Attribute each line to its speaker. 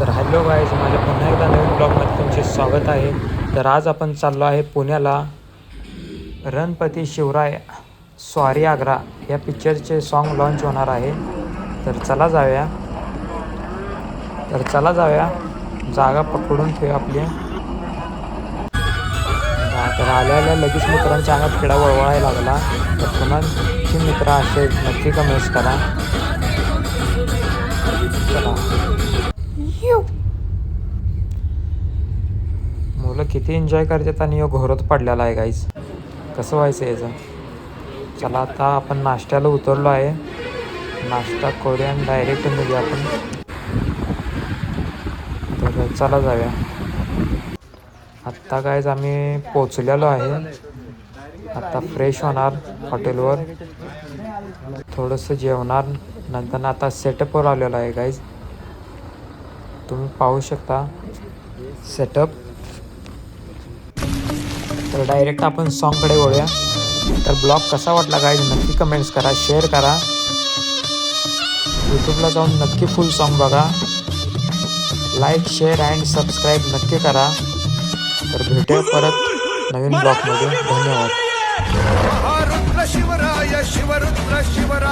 Speaker 1: तर hello guys, माझ्या पुन्हा एकदा नवीन ब्लॉगमध्ये तुमचे स्वागत आहे. तर आज आपण चाललो आहे पुण्याला. रणपती शिवराय स्वारी आग्रा या पिक्चरचे सॉन्ग लॉन्च होणार आहे. तर चला जाऊया. जागा पकडून ठेवूया आपली. तर आल्या लगेच मित्रांच्या अंगात किडा वळवळायला लागला. तर कुणाची मित्र असेल नक्की कमेंट्स करा. चला, मुलं किती एन्जॉय करतात आणि घोरत पडलेला आहे गाईज. कसं व्हायचं याचं. चला, आता आपण नाश्त्याला उतरलो आहे. नाश्ता करूया आणि डायरेक्ट निघूया आपण. तर चला जाऊया. आत्ता गाईज आम्ही पोचलेलो आहे. आता फ्रेश होणार हॉटेलवर, थोडंसं जेवणार, नंतर आता सेटअपवर आलेलो आहे गाईज. तुम्ही पाहू शकता सेटअप. तर डायरेक्ट आपण सॉन्गकडे वळूया. तर ब्लॉग कसा वाटला गाईज नक्की कमेंट्स करा, शेअर करा. यूट्यूबला जाऊन नक्की फुल सॉन्ग बघा. लाईक, शेअर अँड सबस्क्राईब नक्की करा. तर भेटूया परत नवीन ब्लॉगमध्ये. धन्यवाद.
Speaker 2: शिवराय शिवरुद्र शिवराय